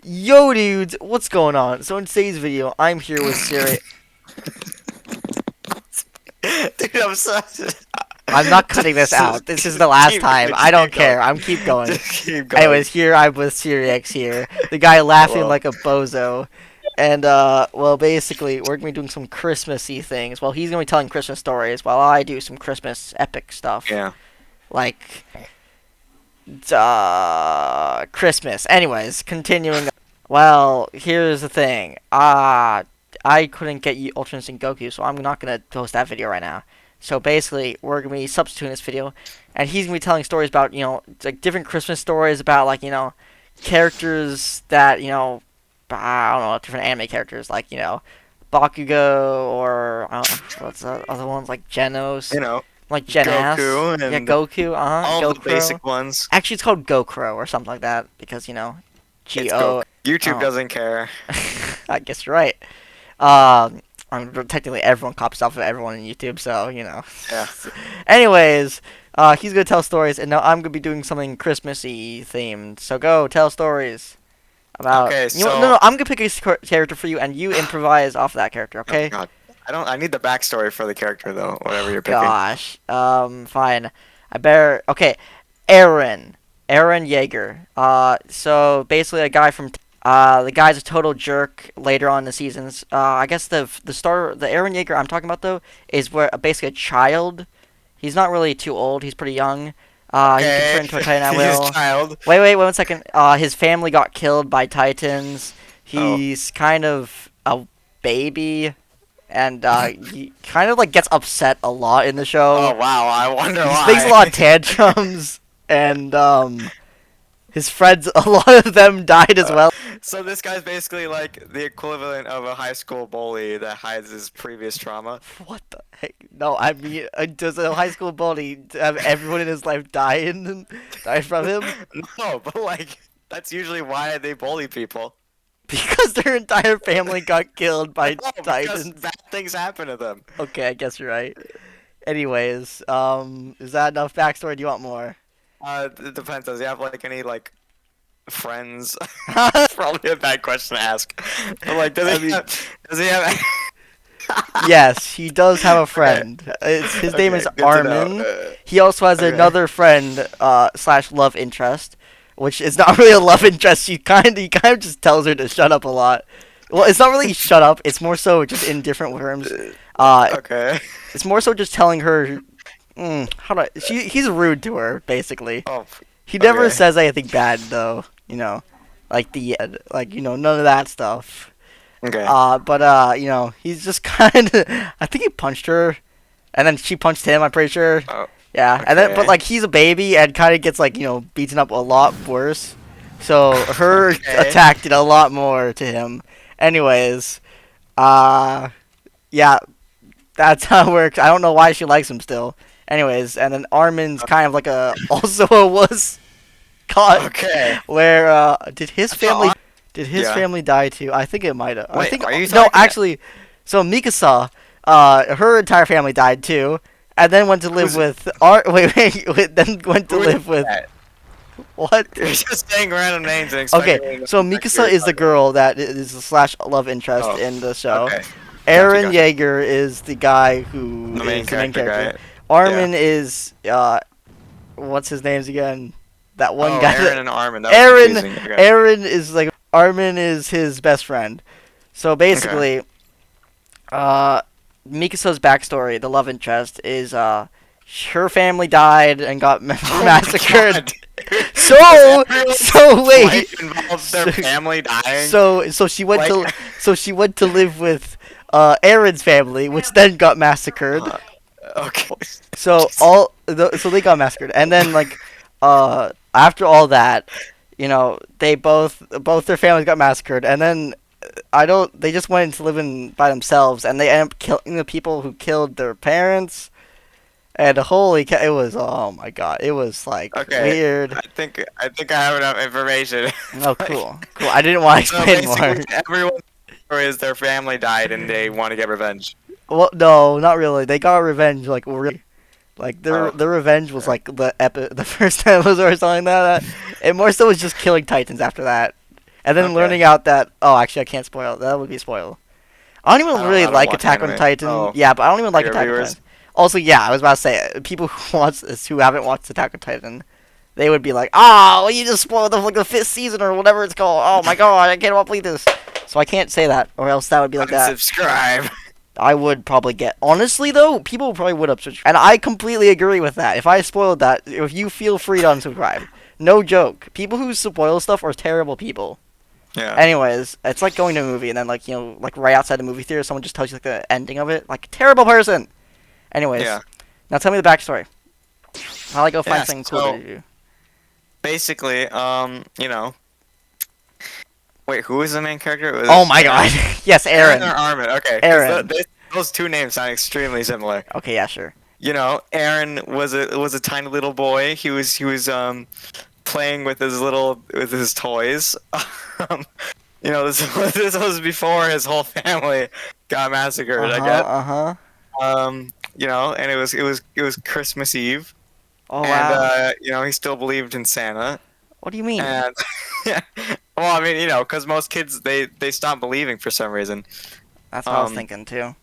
Yo dudes, what's going on? So in today's video, I'm here with Siri. Dude, I'm sorry. I'm not cutting this out. This is the last time. I don't care. I'm keep going. Just keep going. Anyways, here I'm with Siri X here, the guy laughing Hello. like a bozo. And well, basically, we're gonna be doing some Christmassy things. Well, he's gonna be telling Christmas stories, while I do some Christmas epic stuff. Yeah. Like, Christmas. Anyways, continuing. Well, here's the thing. I couldn't get you Ultra Instinct Goku, so I'm not gonna post that video right now. So basically, we're gonna be substituting this video, and he's gonna be telling stories about, like different Christmas stories about, like, characters that, I don't know, different anime characters, like, Bakugo, or I don't know, what's the other ones, like Genos, like Genas, Goku yeah, and Goku, all the Gokuro. basic ones. Actually, it's called Gokuro or something like that because It's Go. YouTube Oh. doesn't care. I guess you're right. Um, technically everyone copies off of everyone on YouTube, so Yeah. Anyways, he's gonna tell stories, and now I'm gonna be doing something Christmassy themed. So go tell stories about. Okay, No, I'm gonna pick a character for you, and you improvise off that character. Okay? Oh, God. I need the backstory for the character though. Whatever you're picking. Gosh. Fine. I better. Okay. Eren. Eren Yeager. So basically a guy from. The guy's a total jerk later on in the seasons. I guess the Eren Yeager I'm talking about though is where basically a child. He's not really too old. He's pretty young. He can turn into a Titan at will. He's a child. Wait 1 second. His family got killed by Titans. He's kind of a baby, and he kind of like gets upset a lot in the show. Oh wow, I wonder He why. makes a lot of tantrums, and his friends, a lot of them died as well. So this guy's basically like the equivalent of a high school bully that hides his previous trauma. What the heck? No, I mean, does a high school bully have everyone in his life die from him? No, but like that's usually why they bully people. Because their entire family got killed by No, because Titans. bad things happen to them. Okay, I guess you're right. Anyways, is that enough backstory? Do you want more? It depends. Does he have like any like friends? That's probably a bad question to ask. But like, does he have? Yes, he does have a friend. His name is good to know. Armin. He also has Okay. another friend, slash love interest, which is not really a love interest. He kind of just tells her to shut up a lot. Well, it's not really shut up. It's more so just in different terms. Okay. It's more so just telling her, he's rude to her, basically. Oh. He never Okay. says anything bad though, none of that stuff. Okay. But he's just kind of. I think he punched her, and then she punched him. I'm pretty sure. Oh, Yeah, and then but okay. like he's a baby and kind of gets like beaten up a lot worse. So her Okay. attack did a lot more to him. Anyways, yeah, that's how it works. I don't know why she likes him still. Anyways, and then Armin's kind of like also a wuss. God, Okay. where did his I thought family? Ar- Did his Yeah. family die too? I think it might have. I Wait, think are you no, talking- actually, so Mikasa, her entire family died too, and then went to live Who's- with then went to Who is live with that? what? You're just saying random names and Okay, expecting so them to Mikasa is the girl that is the slash love interest Oh, in the show. Okay. Eren Gotcha. Yeager is the guy who The main is the main character character. guy. Armin is what's his names again? That one Oh, guy. Eren and Armin. That was Eren, confusing. Okay. Eren is like Armin is his best friend. So basically, Mikasa's backstory, the love interest, is her family died and got Oh my massacred. God. So wait, Life involves their So- family dying. so she went to live with Eren's family, which then got massacred. Okay. So so they got massacred, and then like after all that, they both their families got massacred, and then they just went into living by themselves, and they ended up killing the people who killed their parents. And it was, oh my god, it was like Okay. weird. I think I have enough information. Oh, cool. I didn't want to So explain more. basically, everyone's story is their family died and they want to get revenge. Well, no, not really. They got revenge, like really. Like Oh. their revenge was like the first episode or something like that. And more so was just killing Titans after that. And then Okay. learning out that actually I can't spoil. That would be spoiled. I don't even really I don't like watch Attack on anime. Titan. Oh, Yeah, but I don't even for like your Attack on viewers. Titan. Also, yeah, I was about to say people who haven't watched Attack on Titan, they would be like, "Oh, you just spoiled the fifth season or whatever it's called. Oh my god, I can't believe this." So I can't say that, or else that would be like that. Unsubscribe. I would probably get. Honestly, though, people probably would unsubscribe, and I completely agree with that. If I spoiled that, if you feel free to unsubscribe, no joke. People who spoil stuff are terrible people. Yeah. Anyways, it's like going to a movie and then like right outside the movie theater, someone just tells you like the ending of it. Like terrible person. Anyways, Yeah. now tell me the backstory. How I go find Yeah. something cool So to do. basically, you know, wait, who was the main character? It Oh was my god. Yes, Eren or Aaron. Armin. Okay, because Aaron. those two names sound extremely similar. Okay, yeah, sure. You know, Eren was a tiny little boy. He was playing with his toys. Um, you know, this was before his whole family got massacred, Uh I huh. guess. Uh huh. You know, and it was Christmas Eve, Oh and wow. you know, he still believed in Santa, What do you mean? and well, I mean, you know, because most kids they stop believing for some reason. That's what I was Um, thinking too.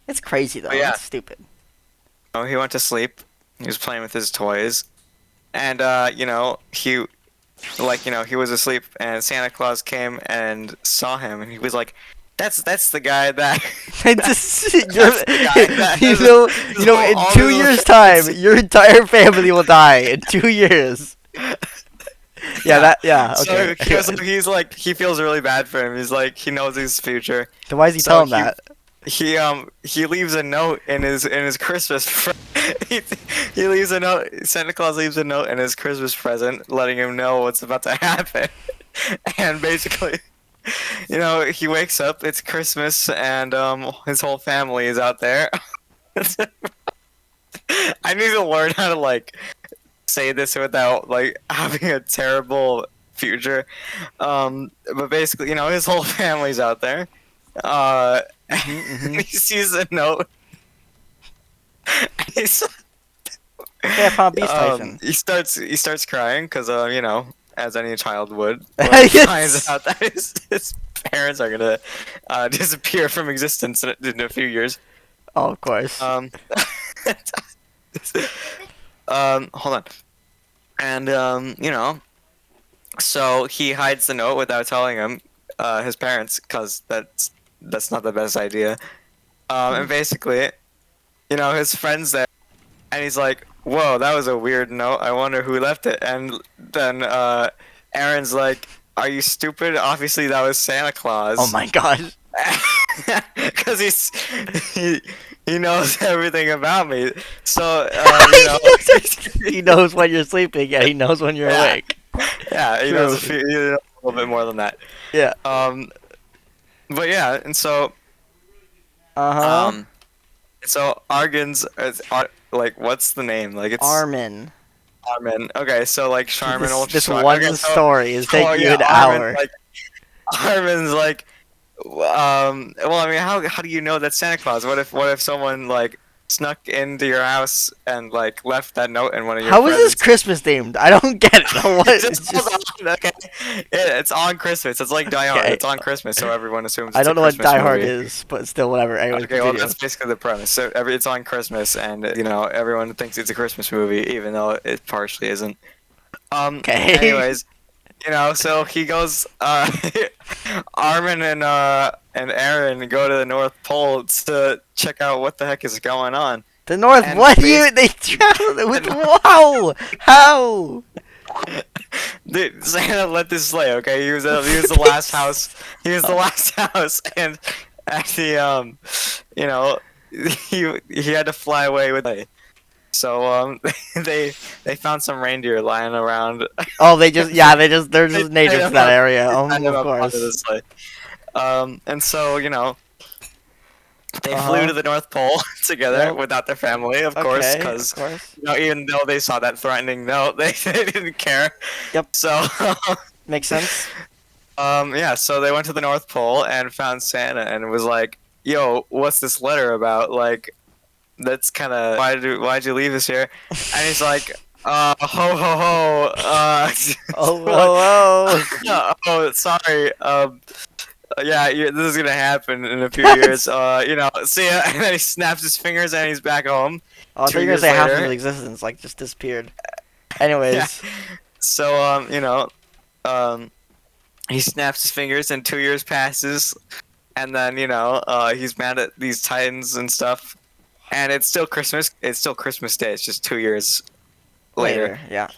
It's crazy though. but yeah, That's stupid. he went to sleep. He was playing with his toys, and you know, he was asleep, and Santa Claus came and saw him, and he was like, "That's the guy that." Just, That's the guy that you has know, in all 2 years' those time, things. your entire family will die in 2 years. Yeah, Yeah. yeah, So, okay. so he's like, he feels really bad for him. He's like, he knows his future. So why does he So tell him that? he leaves a note in his Christmas. He, he leaves a note. Santa Claus leaves a note in his Christmas present, letting him know what's about to happen. And basically, you know, he wakes up. It's Christmas, and his whole family is out there. I need to learn how to like say this without like having a terrible future. But basically, you know, his whole family's out there. Mm-hmm. He sees a note. He's, Okay, I found Beast Tyson. he starts crying because you know, as any child would, when he finds out that his parents are gonna disappear from existence in a few years. Oh, of course. Hold on. And you know, so he hides the note without telling him his parents, because that's not the best idea. And basically, you know, his friends there, and he's like, "Whoa, that was a weird note. I wonder who left it." And then Aaron's like, "Are you stupid? Obviously, that was Santa Claus." Oh my gosh. Because he knows everything about me. So he, you know, he knows when you're sleeping, and he knows when you're Yeah. awake. yeah, he True. knows he knows a little bit more than that. Yeah. But yeah, and so Uh-huh. so like, what's the name? Like, it's Armin. Armin. Okay, so like Charmin will This try. one Okay, so, story is taking you yeah, an hour. Armin's like, well, I mean, how do you know that's Santa Claus? What if someone like snuck into your house and like left that note in one of your How is this presents? Christmas themed? I don't get it. What? Just hold on, okay. It's on Christmas. It's like Die Hard. Okay. It's on Christmas, so everyone assumes it's I don't a know what Christmas Die Hard movie. is, but still, whatever. Anyways, Okay, well, continue. that's basically the premise. So it's on Christmas, and you know, everyone thinks it's a Christmas movie, even though it partially isn't. Okay. Anyways, you know, so he goes. Armin and Aaron go to the North Pole to check out what the heck is going on. The North. And What year they traveled with? Wow. How? Dude, Santa let this slay. Okay, he was the last house. He was the last house, and actually, you know, he had to fly away with it. So they found some reindeer lying around. Oh, they're just they're just natives to that area. Tied them Of up onto the course. sleigh. And so, you know, they Uh-huh. flew to the North Pole together Yep. without their family, of course, Okay, because of course. you know, even though they saw that threatening note, they didn't care. Yep. So, Makes sense. yeah, so they went to the North Pole and found Santa and was like, "Yo, what's this letter about? Like, that's kind of why'd you leave us here?" And he's like, Ho ho ho. Oh, What? whoa, Oh, sorry. Yeah, this is gonna happen in a few whoa. years. See ya. And then he snaps his fingers and he's back home. Oh, I thought Two you were gonna years say half of later. his existence, like, just disappeared. Yeah. Anyways, So, um, he snaps his fingers and 2 years passes, and then he's mad at these Titans and stuff, and it's still Christmas. It's still Christmas Day. It's just 2 years later. later, yeah.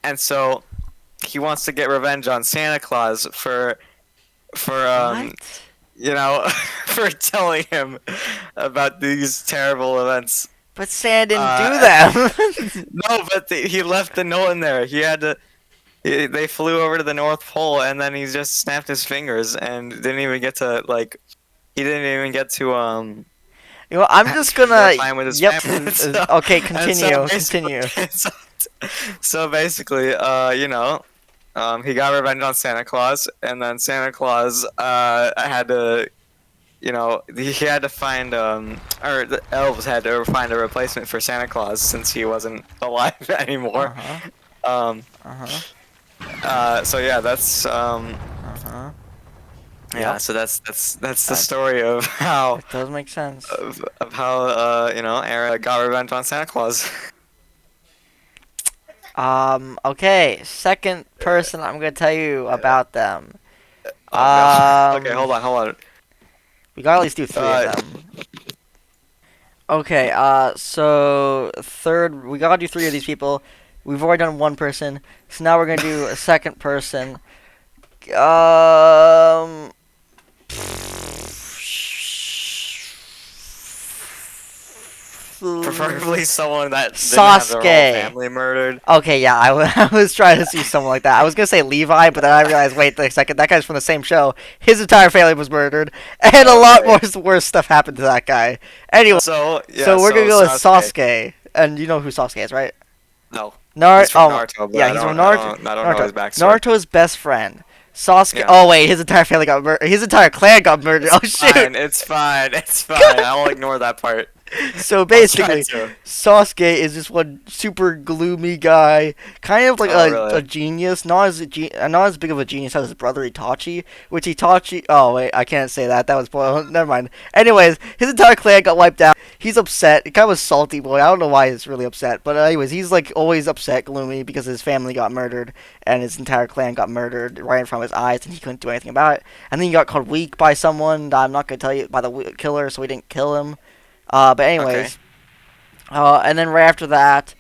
And so he wants to get revenge on Santa Claus for What? for telling him about these terrible events. But Sand didn't do Uh, them. no, but he left the note in there. He had to. They flew over to the North Pole, and then he just snapped his fingers and didn't even get to like. He didn't even get to You know, I'm just spend more gonna. time with his Yep. family. Okay, And so continue. basically, Continue. so, so basically, he got revenge on Santa Claus, and then Santa Claus had to, he had to find or the elves had to find a replacement for Santa Claus since he wasn't alive Uh anymore. huh. Um, Uh huh. so yeah, that's Uh huh. yeah, Yep. so that's the That story of how that does make sense. Aaron got revenge on Santa Claus. Okay. Second person, I'm gonna tell you about them. Oh no. Okay, Um. hold on. We gotta at least do three of Uh, them. Okay. So third, we gotta do three of these people. We've already done one person, so now we're gonna do a second person. Um. Preferably someone that didn't have their whole Sasuke. family murdered. Okay, yeah, I was trying to see someone like that. I was gonna say Levi, but then I realized, wait a second, that guy's from the same show. His entire family was murdered, and a Oh, lot more right. worse stuff happened to that guy. Anyway, So yeah, so we're gonna so go with Sasuke. Sasuke, and you know who Sasuke is, right? No, Naruto. he's from Oh, Naruto, but yeah, I he's from don't, I Naruto. don't, I don't know Naruto. his backstory. Naruto's best friend. Sasuke. Yeah, Oh wait, his entire family got murdered. His entire clan got murdered. Oh shoot. fine. It's fine. It's fine. I'll ignore that part. So I'll try basically, to. Sasuke is just one super gloomy guy, kind of like Oh a really? genius, not as big of a genius as his brother Itachi. Which Itachi, oh wait, I can't say that. That was never mind. Anyways, his entire clan got wiped out. He's upset. He kind of a salty boy. I don't know why he's really upset, but anyways, he's like always upset, gloomy because his family got murdered and his entire clan got murdered right in front of his eyes, and he couldn't do anything about it. And then he got called weak by someone that I'm not gonna tell you by the killer, so we didn't kill him. But Okay. anyways. And then right after that,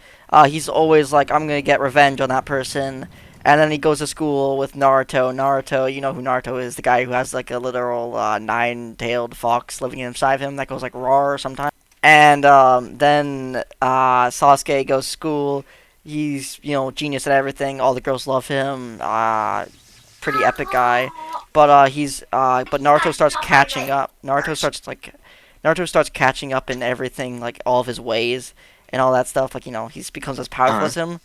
he's always like, I'm gonna get revenge on that person. And then he goes to school with Naruto. Naruto, you know who Naruto is, the guy who has like a literal nine-tailed fox living inside him that goes like roar sometimes. And then Sasuke goes to school. He's genius at everything. All the girls love him. Pretty epic guy. But Naruto starts catching up. Naruto starts catching up in everything, like all of his ways and all that stuff. Like he becomes as powerful Uh-huh. as him.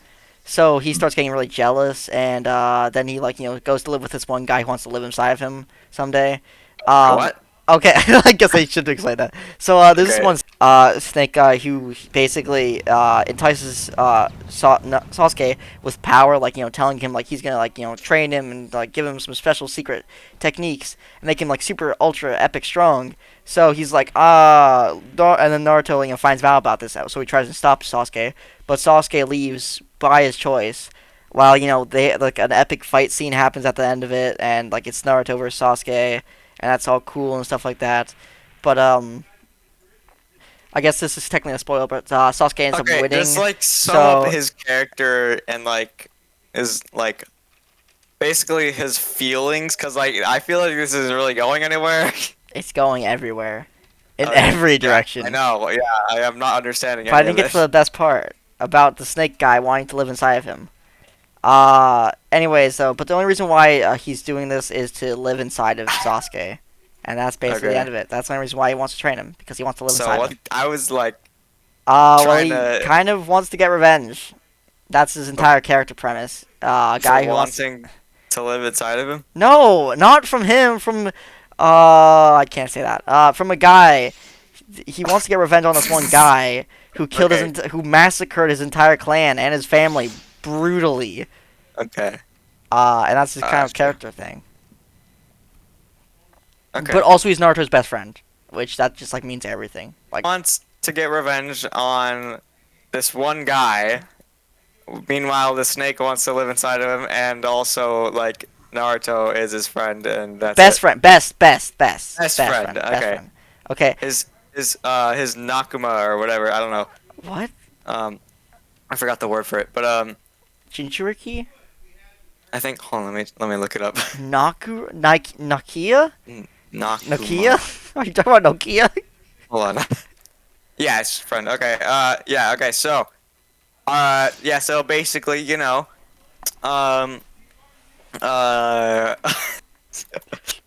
So he starts getting really jealous, and then he goes to live with this one guy who wants to live inside of him someday. Um, What? okay, I guess I should explain that. So there's this Okay. one snake guy who basically entices Sasuke with power, like telling him like he's gonna train him and like give him some special secret techniques and make him like super ultra epic strong. So he's like, and then Naruto finds out about this, so he tries to stop Sasuke, but Sasuke leaves by his choice. While they like an epic fight scene happens at the end of it, and like it's Naruto versus Sasuke, and that's all cool and stuff like that. But I guess this is technically a spoiler, but Sasuke ends up Okay, just winning. like sum up So his character and like his like basically his feelings, cause like I feel like this isn't really going anywhere. it's going everywhere, in Okay, every yeah, I direction. know. Yeah, I am not understanding But I any didn't of get to this. the best part about the snake guy wanting to live inside of him. Anyways, though, but the only reason why he's doing this is to live inside of Sasuke. And that's basically the Okay, end of it. That's the only reason why he wants to train him, because he wants to live so inside what? him. I was like Well, trying he to kind of wants to get revenge. That's his entire character premise. A for guy who wants. wanting to live inside of him. No, not from him. From. I can't say that. From a guy. He wants to get revenge on this one guy who killed Okay. who massacred his entire clan and his family brutally. Okay. And that's his kind of Sure. character thing. But Okay. also he's Naruto's best friend, which that just like means everything. Like Wants to get revenge on this one guy. Meanwhile, the snake wants to live inside of him, and also like Naruto is his friend, and that's best it. friend, Best friend. best Okay. friend. Okay, His Nakuma or whatever. I don't know. what? Um, I forgot the word for it, but Jinchuriki? I think. Hold on, let me look it up. Nokia? Nakuma. Nokia? Are you talking about Nokia? Hold on. Yeah, it's friend. Okay. Yeah. Okay. So. Yeah. So basically, um, uh,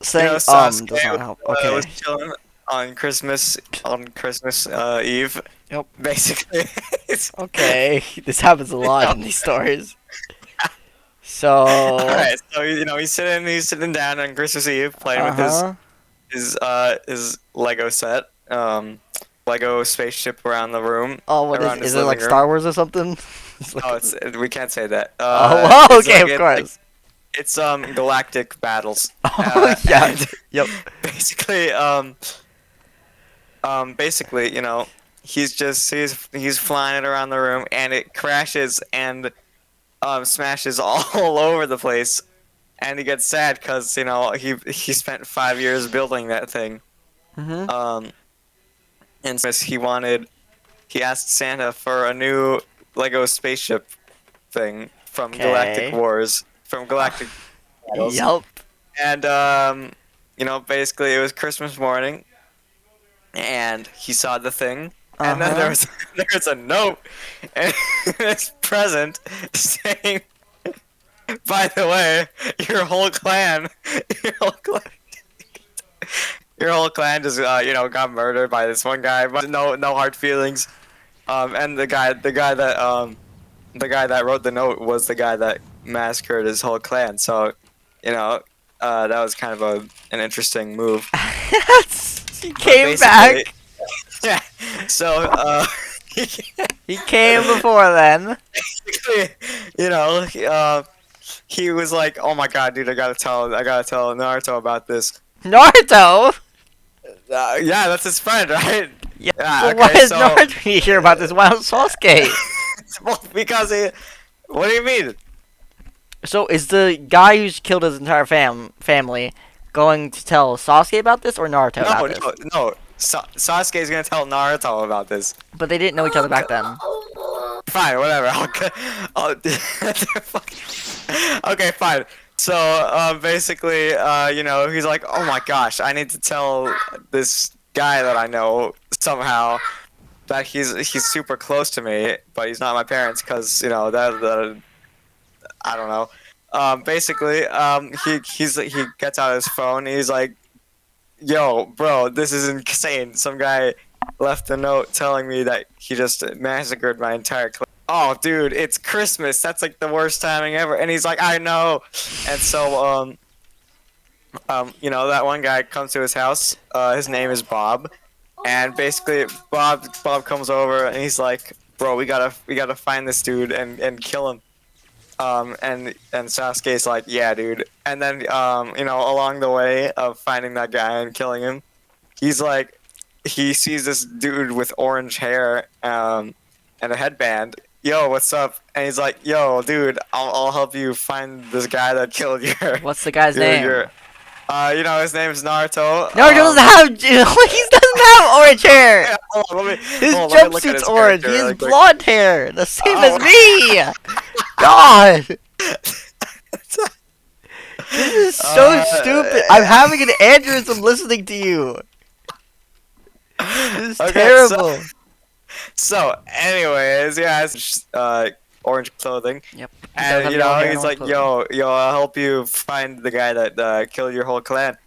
Saying Sasuke does not help. Okay. was chilling on Christmas Eve. Yep. Basically. Okay. This happens a lot in these stories. So. All right. So he's sitting down on Christmas Eve playing with his Uh-huh. his Lego set. Lego spaceship around the room. Oh, what around is his it like living room. Star Wars or something? It's like- Oh, we can't say that. oh, It's okay, like- of course. It's galactic battles. Oh, yeah. And Yep. basically, he's flying it around the room, and it crashes and smashes all over the place, and he gets sad because he spent 5 years building that thing. Mhm. And he asked Santa for a new Lego spaceship thing from Galactic Okay. Wars, from Galactic Battles. Yup. And basically it was Christmas morning, and he saw the thing, and then there Uh-huh. was there was a note and this present saying, "By the way, your whole clan, your whole clan, your whole clan just got murdered by this one guy, but no hard feelings." And the guy that wrote the note was the guy that massacred his whole clan. So, that was kind of an interesting move. He But came basically- back. Yeah. So, He came before then. he was like, "Oh my god, dude, I gotta tell Naruto about this." Naruto. Yeah, that's his friend, right? Yeah. Yeah, Well, okay, why did so- Naruto need to hear about this? Why not Sasuke? Well, because he. What do you mean? So is the guy who's killed his entire family going to tell Sasuke about this or Naruto about this? No. Sasuke's gonna tell Naruto about this. But they didn't know each other back then. Fine, whatever. Okay, fine. So, basically, he's like, "Oh my gosh, I need to tell this guy that I know somehow that he's super close to me, but he's not my parents, because that I don't know." Basically, he gets out his phone. He's like, "Yo, bro, this is insane. Some guy left a note telling me that he just massacred my entire clan." "Oh, dude, it's Christmas. That's like the worst timing ever." And he's like, "I know." And so, that one guy comes to his house. His name is Bob, and basically, Bob comes over and he's like, "Bro, we gotta find this dude and kill him." And Sasuke's like, "Yeah, dude." And then, along the way of finding that guy and killing him, he's like, he sees this dude with orange hair, and a headband. "Yo, what's up?" And he's like, "Yo, dude, I'll help you find this guy that killed your." What's the guy's name? His name is Naruto. Naruto doesn't have. He doesn't have orange hair. Yeah, hold on, His hold on, let me look at jumpsuit's his orange. He character has really quick. blonde hair, the same Oh. as me. God, this is so stupid. I'm having an aneurysm listening to you. This is Okay, terrible. So, anyways, yeah, it's orange clothing. Yep. And he's like, "Yo, I'll help you find the guy that killed your whole clan."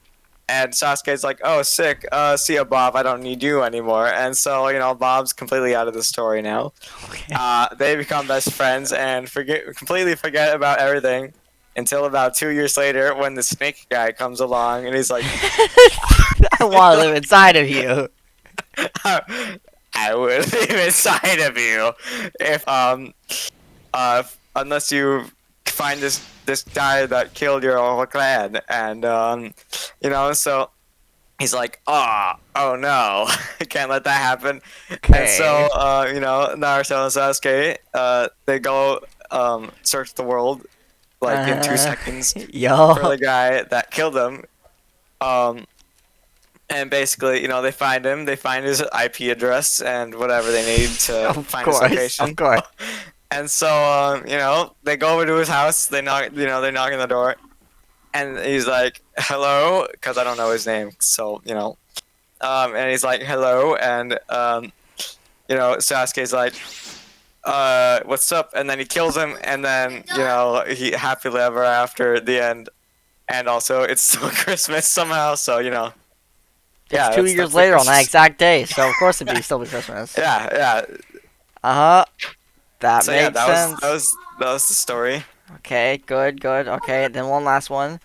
And Sasuke's like, "Oh, sick. See ya, Bob. I don't need you anymore." And so, Bob's completely out of the story now. Okay. They become best friends and completely forget about everything until about 2 years later, when the snake guy comes along and he's like, I want to live inside of you. I would leave inside of you if unless you find this guy that killed your whole clan, and so he's like, oh no, I can't let that happen. And so Okay. Naruto and Sasuke, they go search the world like in two Uh, seconds for yo. the guy that killed him. Um, and basically, they find him. They find his IP address and whatever they need to Of find his course, of location. course. And so, they go over to his house. They knock, they knock on the door, and he's like, "Hello," because I don't know his name. So, and he's like, "Hello," and Sasuke's like, "What's up?" And then he kills him, and then he happily ever after the end. And also, it's still Christmas somehow. So It's yeah, two that's years the later on that Christmas. exact day, so of course it'd be still be Christmas. Yeah, yeah. Uh huh. That So yeah, makes that was that sense. was that was the story. Okay, good, good. Okay, then one last one.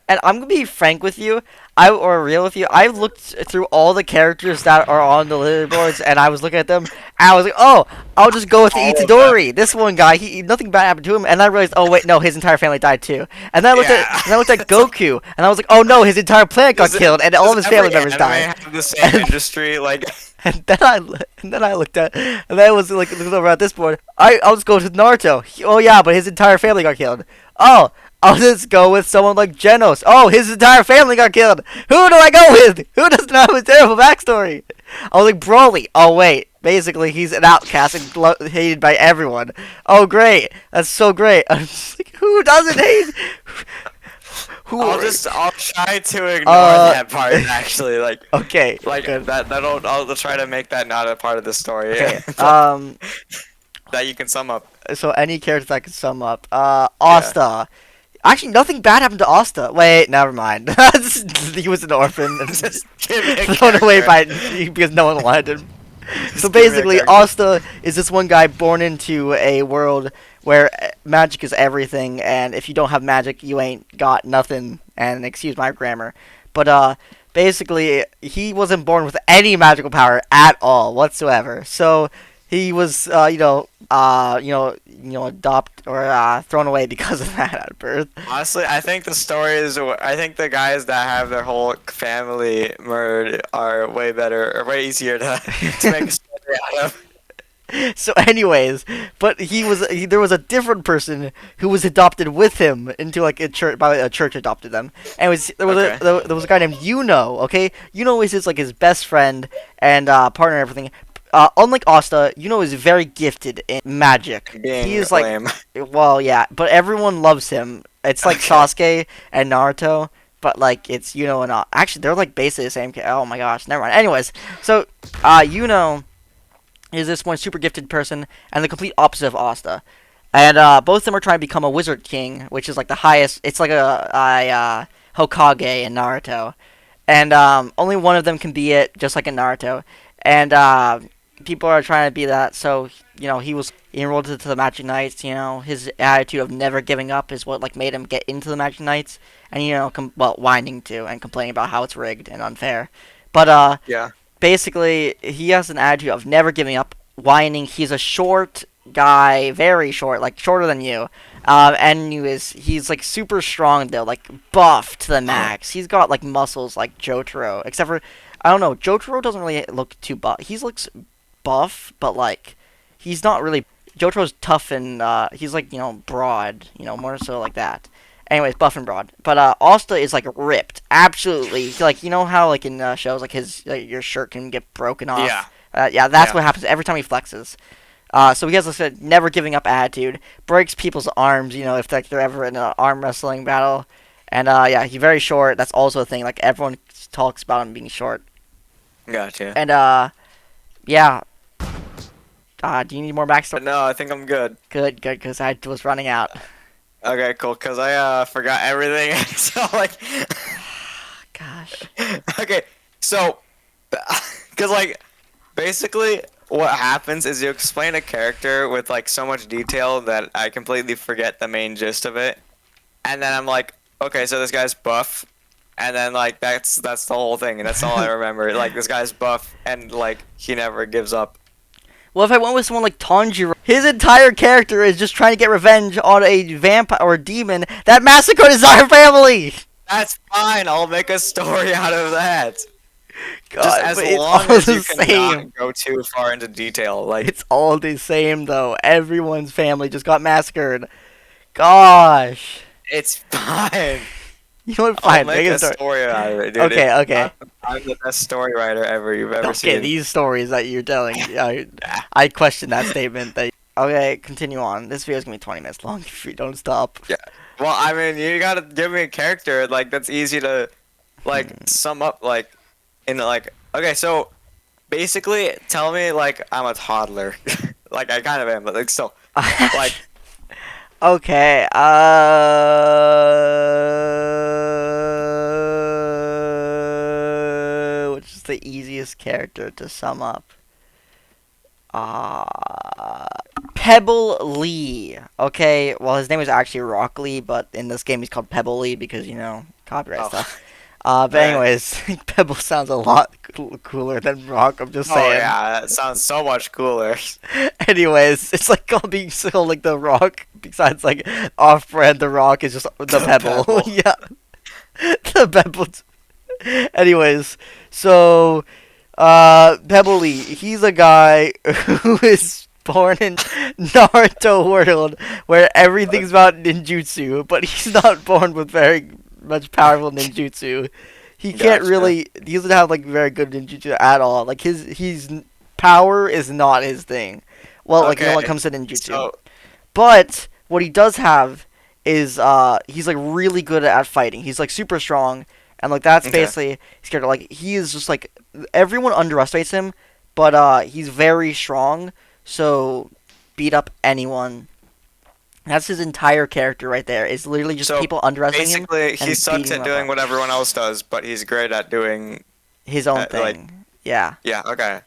And I'm gonna be frank with you, or real with you. I looked through all the characters that are on the leaderboards, and I was looking at them, and I was like, "Oh, I'll just go with the All of them. Itadori. This one guy, nothing bad happened to him." And I realized, oh wait, no, his entire family died too. And then Yeah. I looked at So, Goku, and I was like, "Oh no, his entire planet got does killed, and all does of his family every members died." anime have the same industry? Like, And then I looked at, and then I was like looking over at this board. I'll just go to Naruto. Oh yeah, but his entire family got killed. Oh, I'll just go with someone like Genos. Oh, his entire family got killed. Who do I go with? Who doesn't have a terrible backstory? I was like Broly. Oh wait, basically he's an outcast and hated by everyone. Oh great, that's so great. I'm just like, who doesn't hate? Who? I'll try to ignore Uh, that part actually. okay, Like good. that'll I'll try to make that not a part of the story. Okay. But that you can sum up. So any characters I could sum up. Yeah. Asta. Actually, nothing bad happened to Asta. Wait, never mind. He was an orphan and Just give me a thrown away character. by because no one wanted him. So Just give me a basically, character. Asta is this one guy born into a world where magic is everything, and if you don't have magic, you ain't got nothing. And excuse my grammar, but basically, he wasn't born with any magical power at all whatsoever. So he was, adopt or thrown away because of that at birth. Honestly, I think the story is. I think the guys that have their whole family murdered are way better, or way easier to make a story out of. So, anyways, but there was a different person who was adopted with him into like a church. By the way, a church adopted them. Anyways, Okay. there was a guy named Yuno. Okay, Yuno is his best friend and partner and everything. Unlike Asta, Yuno is very gifted in magic. He Being is like, lame. well, yeah, but everyone loves him. It's like Okay. Sasuke and Naruto, but like it's Yuno and actually they're like basically the same. Oh my gosh, never mind. Anyways, so Yuno is this one super gifted person and the complete opposite of Asta. And both of them are trying to become a wizard king, which is like the highest. It's like a Hokage in Naruto, and only one of them can be it, just like in Naruto. And people are trying to be that. So he was enrolled into the Magic Knights. His attitude of never giving up is what like made him get into the Magic Knights, and whining to and complaining about how it's rigged and unfair. But Yeah. basically he has an attitude of never giving up, whining. He's a short guy, very short, like shorter than you. And he's like super strong though, like buff to the max. He's got like muscles like Jotaro, except for I don't know. Jotaro doesn't really look too buff. He looks buff, but like he's not really. Jotaro's tough and he's like broad, more so like that. Anyways, buff and broad. But Asta is like ripped, absolutely. Like how like in shows like your shirt can get broken Yeah. off. Yeah, that's Yeah. what happens every time he flexes. So he has this never giving up attitude. Breaks people's arms, if like they're ever in an arm wrestling battle. And yeah, he's very short. That's also a thing. Like everyone talks about him being short. Gotcha. And yeah. Do you need more backstory? No, I think I'm good. Good, good, because I was running out. Okay, cool. Cause I forgot everything. So like, Gosh. okay, so, cause like, basically what happens is you explain a character with like so much detail that I completely forget the main gist of it, and then I'm like, okay, so this guy's buff, and then that's the whole thing, and that's all I remember. Like this guy's buff, and like he never gives up. Well, if I went with someone like Tanjiro, his entire character is just trying to get revenge on a vampire or a demon that massacred his entire family. That's fine. I'll make a story out of that. Just God, as but it's long all as the you same. cannot go too far into detail. Like, It's all the same though. Everyone's family just got massacred. Gosh. it's fine. You know what? I'll Fine, make make a a story. story out of it, dude. Okay, okay. I'm the best story writer ever you've ever Okay, seen. these stories that you're telling, I question that statement. Okay, continue on. This video's gonna be 20 minutes long if you don't stop. Yeah. Well, I mean, you gotta give me a character like that's easy to like sum up like in like. Okay, so basically, tell me like I'm a toddler. Like I kind of am, but like still, like Okay, which is the easiest character to sum up? Uh, Pebble Lee. Okay, well, his name is actually Rock Lee, but in this game he's called Pebble Lee because, copyright oh, stuff. But Alright. anyways, Pebble sounds a lot cooler than Rock, I'm just Oh saying. yeah, that sounds so much cooler. Anyways, it's like all being so like the Rock, besides like off-brand, the Rock is just the Pebble. Pebble. Yeah, the Pebble. Anyways, so Pebble Lee, he's a guy who is born in Naruto world where everything's about ninjutsu, but he's not born with very much powerful ninjutsu. He can't Gotcha. really. He doesn't have like very good ninjutsu at all. Like his power is not his thing. Well, like when it Okay, comes to ninjutsu. So But what he does have is he's like really good at fighting. He's like super strong, and like that's Okay. basically his character. Like he is just like everyone underestimates him, but he's very strong. So beat up anyone. That's his entire character right there. It's literally just So, people underestimating him basically, and he sucks beating him at up. doing what everyone else does, but he's great at doing. His own like- thing. Yeah. Yeah. Okay.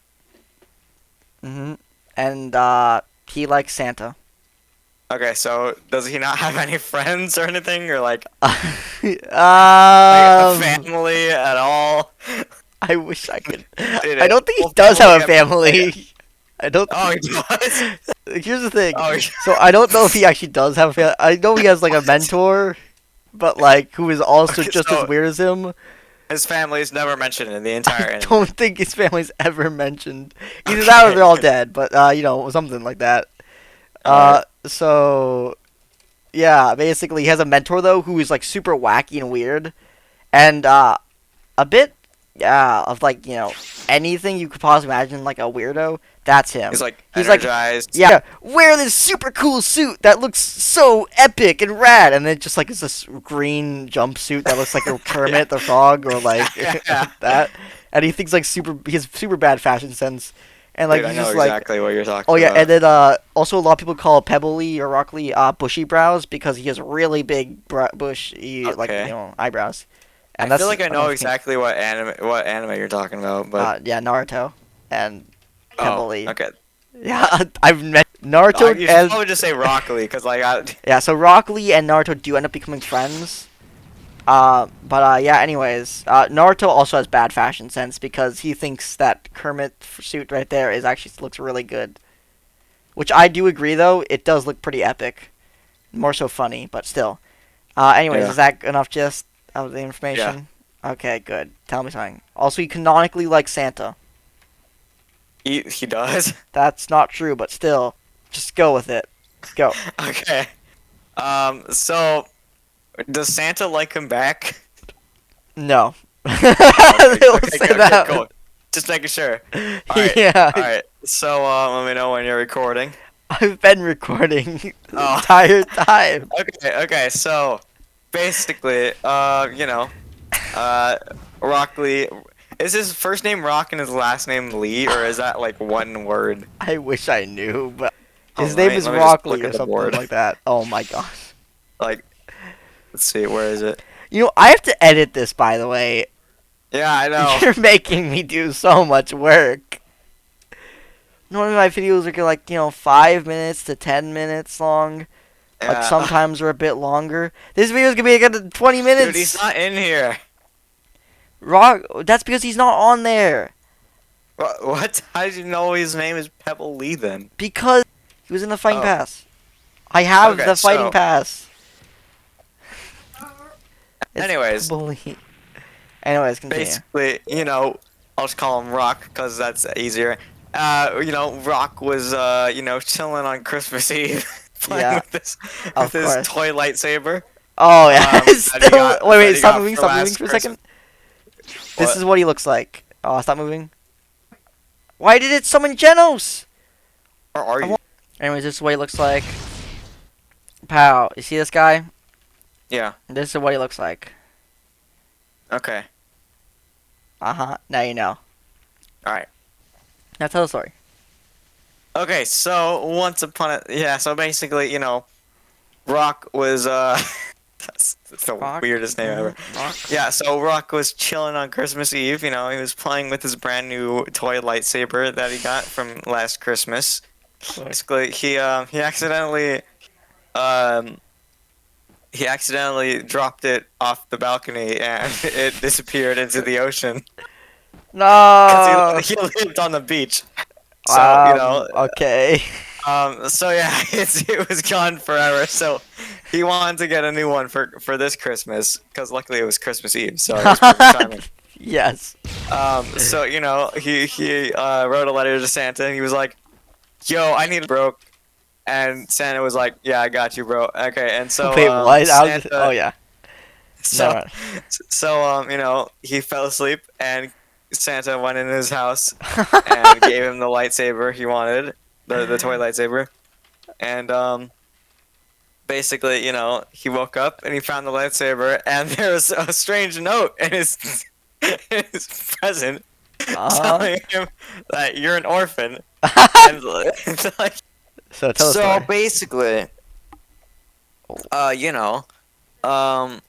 And he likes Santa. Okay. So does he not have any friends or anything, or like a um, family at all? I wish I could. Dude, I don't think he whole does have a family family. I don't. Oh, he does. Here's the thing. Oh, So I don't know if he actually does have a family. I know he has like a mentor, but like who is also Okay, just so- as weird as him. his family's never mentioned in the entire I anime. don't think his family's ever mentioned. Either that or Okay. they're all dead. But something like that. Alright. So yeah, basically he has a mentor though who is like super wacky and weird, and a bit of like anything you could possibly imagine like a weirdo. That's him. He's like He's like, energized. yeah, wear this super cool suit that looks so epic and rad, and then just like it's this green jumpsuit that looks like a Kermit the Frog or like Yeah. that, and he thinks like he has super bad fashion sense, and like Dude, I he's know just like, exactly what you're talking oh yeah, about. and then also a lot of people call Pebble Lee or Rock Lee bushy brows because he has really big bushy like Okay. eyebrows, and I that's feel like I know another thing. exactly what anime you're talking about, but Yeah, Naruto and Pebble Lee. okay. Yeah, I've met Naruto You should as probably just say Rock Lee, because like yeah. So Rock Lee and Naruto do end up becoming friends. Yeah. Anyways, Naruto also has bad fashion sense because he thinks that Kermit suit right there is actually looks really good. Which I do agree though, it does look pretty epic. More so funny, but still. Anyways, Yeah. is that enough just of the information? Okay, good. Tell me something. Also, he canonically likes Santa. he does. That's not true, but still, just go with it. Go. Okay. So does Santa like him back? No. Okay, We'll okay, say good, that. cool. Just making sure. Alright, Yeah. Alright. So let me know when you're recording. I've been recording the Oh. entire time. Okay, so basically, Rock Lee. Is his first name Rock and his last name Lee, or is that like one word? I wish I knew, but Oh, his let name me- is let me just Rock look Lee at or the something board. like that. Oh my gosh. Like, let's see, where is it? I have to edit this, by the way. Yeah, I know. You're making me do so much work. Normally my videos are like, 5 minutes to 10 minutes long. Like Yeah. sometimes they're a bit longer. This video's gonna be like 20 minutes. Dude, he's not in here. Rock. That's because he's not on there. What? How did you know his name is Pebble Lee then? Because he was in the fighting Oh, pass. I have okay. the fighting So, pass. It's anyways, Pebble Lee. Anyways, continue. basically, I'll just call him Rock because that's easier. Rock was chilling on Christmas Eve, playing Yeah, with this of course. toy lightsaber Oh yeah, it's that he still. got Wait, that wait, he got for stop moving last for a Christmas. second. This What? is what he looks like. Oh, stop moving. Why did it summon Genos? Or are you? Anyways, this is what he looks like. Pow. You see this guy? Yeah. This is what he looks like. Okay. Uh-huh. Now you know. All right. Now tell the story. Okay. So once upon a so basically, Rock was that's the Rock. weirdest name ever. Rock. Yeah, so Rock was chilling on Christmas Eve. He was playing with his brand new toy lightsaber that he got from last Christmas. Basically, um he accidentally dropped it off the balcony and it disappeared into the ocean No. because he lived on the beach. So Okay. so yeah, it was gone forever. So he wanted to get a new one for this Christmas because luckily it was Christmas Eve, so it was perfect timing. Yes. So he wrote a letter to Santa and he was like, "Yo, I need a broke," and Santa was like, "Yeah, I got you, bro." Okay, and so Wait, what? Santa, Oh yeah. so Never he fell asleep and Santa went in his house and mind. gave him the lightsaber he wanted, the toy lightsaber, and basically, he woke up and he found the lightsaber, and there was a strange note in his his present Uh-huh. telling him that you're an orphan. And like, So tell the so story. basically, uh, you know, um,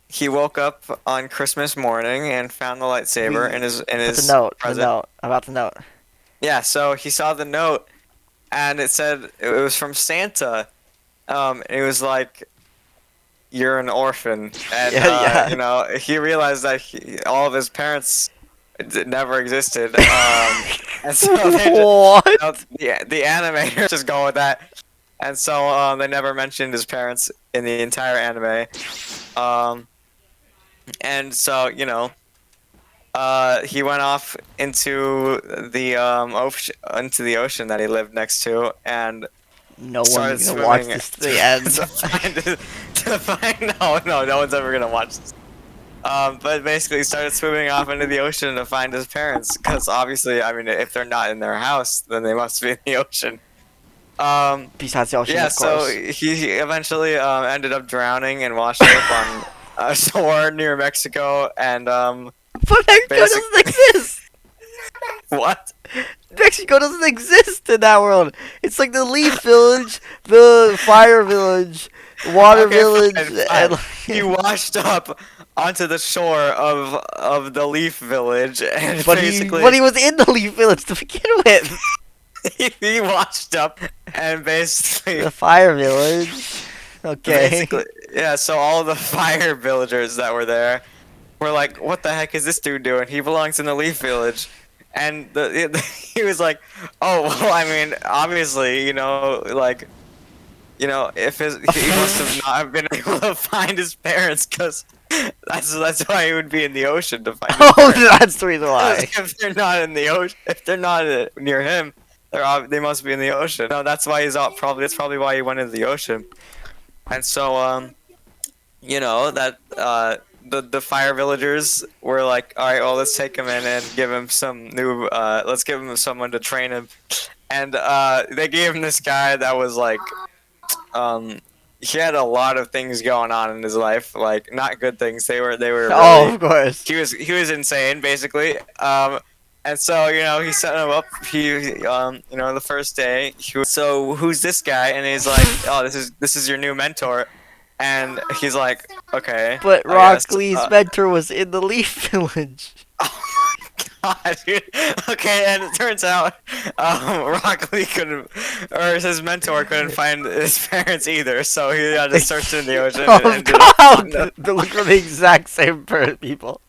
he woke up on Christmas morning and found the lightsaber in But the his note, present. about the note. Yeah, so he saw the note, and it said it was from Santa. It was like, you're an orphan, and Yeah, yeah. he realized that all of his parents never existed. And so What? the animators just go with that, and so they never mentioned his parents in the entire anime. Um, and so he went off into the ocean that he lived next to, and No started one's gonna watch swimming this to the end. to find no one's ever gonna watch this. But basically started swimming off into the ocean to find his parents because obviously, I mean, if they're not in their house, then they must be in the ocean. Besides the ocean, Yeah, of so course. he eventually ended up drowning and washed up on a shore near Mexico, and But Mexico basic doesn't exist. what? Mexico doesn't exist in that world. It's like the Leaf Village, the Fire Village, Water Okay, Village, fine, and fine. He washed up onto the shore of the Leaf Village, and basically but he was in the Leaf Village to begin with. he washed up and basically The Fire Village. Okay. basically yeah. So all the fire villagers that were there were like, "What the heck is this dude doing? He belongs in the Leaf Village." And he was like, "Oh well, I mean, obviously, like." He must have not been able to find his parents because that's why he would be in the ocean to find his Oh, parents. that's the reason why. If they're not in the ocean, if they're not near him, they must be in the ocean. No, that's why he's out. That's probably why he went into the ocean. And so that the fire villagers were like, all right, well, let's take him in and give him some new. Let's give him someone to train him. And they gave him this guy that was like. He had a lot of things going on in his life, like not good things. They were Oh, really. of course. He was insane, basically. And so he set him up. The first day, so who's this guy? And he's like, oh, this is your new mentor. And he's like, okay, But I guess. Rock Lee's mentor was in the Leaf Village. Oh my god, dude. Okay, and it turns out Rock Lee couldn't, or his mentor couldn't find his parents either, so he had to search in the ocean and Oh ended up on god! They look like the exact same people.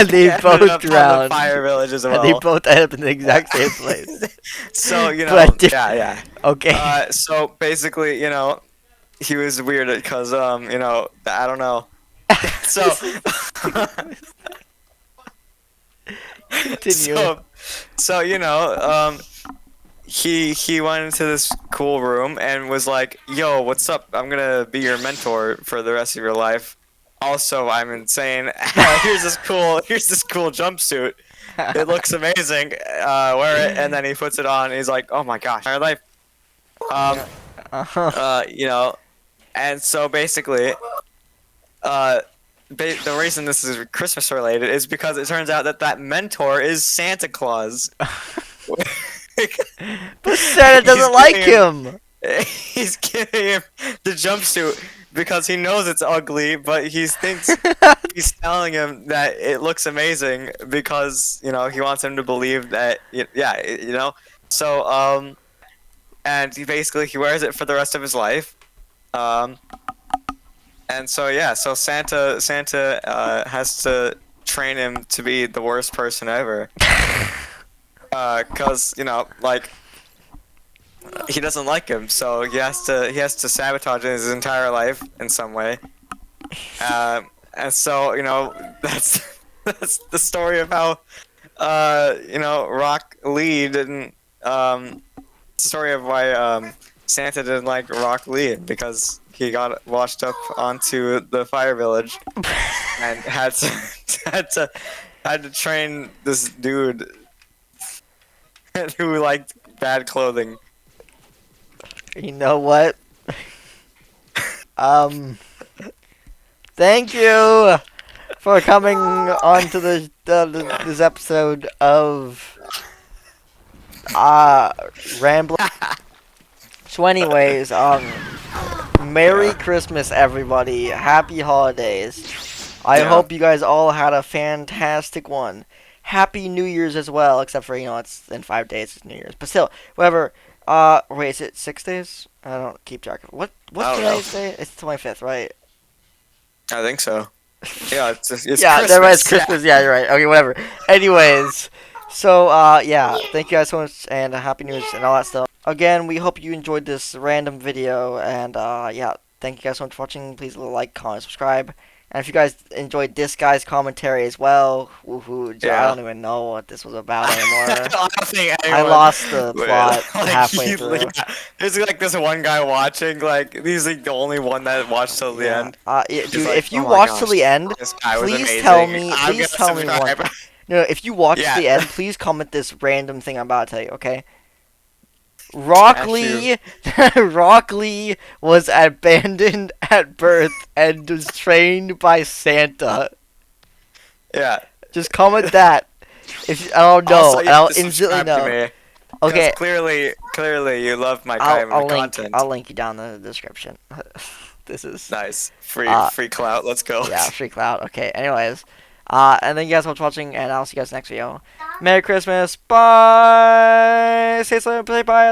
And they ended both up on the drowned. fire village as And they well. both end up in the exact same place. So But yeah, yeah. okay. So basically, he was weird because I don't know. So This is the stupidest. Continue. so so he went into this cool room and was like, "Yo, what's up? I'm gonna be your mentor for the rest of your life. Also, I'm insane. Here's this cool jumpsuit. It looks amazing. Wear it." And then he puts it on. And he's like, "Oh my gosh, my life." Um, Uh-huh. and so basically, the reason this is Christmas related is because it turns out that mentor is Santa Claus. But Santa He's doesn't like giving him. He's giving him the jumpsuit because he knows it's ugly, but he thinks he's telling him that it looks amazing because he wants him to believe that So and he wears it for the rest of his life. And so yeah, so Santa has to train him to be the worst person ever. Cause like he doesn't like him, so he has to sabotage his entire life in some way. And so that's that's the story of how Rock Lee didn't story of why Santa didn't like Rock Lee because he got washed up onto the fire village and had to train this dude who liked bad clothing. You know what? Thank you for coming on to this episode of Rambling. So, anyways, Merry Yeah. Christmas, everybody. Happy holidays. I Yeah. hope you guys all had a fantastic one. Happy New Year's as well, except for, it's in 5 days, it's New Year's. But still, whatever. Wait, is it 6 days? I don't keep track of what's I don't know. today's day? It's the 25th, right? I think so. Yeah, it's Yeah, Christmas. never mind, it's Christmas. Yeah, you're right. Okay, whatever. Anyways, so yeah, thank you guys so much, and Happy New Year's and all that stuff. Again, we hope you enjoyed this random video, and yeah, thank you guys so much for watching. Please like, comment, subscribe, and if you guys enjoyed this guy's commentary as well, woohoo! I Yeah. don't even know what this was about I anymore. don't think I anyone lost the would, plot like, halfway through. yeah. There's like this one guy watching, like he's like the only one that watched till the end. Yeah, He's dude, like, if you "Oh my watch till gosh, the end, this guy was please amazing. tell me. I'm Please gonna tell me one. subscribe." No, if you watch Yeah. to the end, please comment this random thing I'm about to tell you. Okay. Rock Got Lee, Rock Lee was abandoned at birth and was trained by Santa. Yeah. Just comment that. If I don't know, Also, and you have I'll to instantly subscribe to know. me, 'cause Okay, clearly you love my kind of content. I'll link you down in the description. This is Nice. Free Uh, free clout. Let's go. yeah, free cloud. Okay, anyways, and thank you guys so much for watching, and I'll see you guys next video. Merry Christmas. Bye. Say something. Say bye.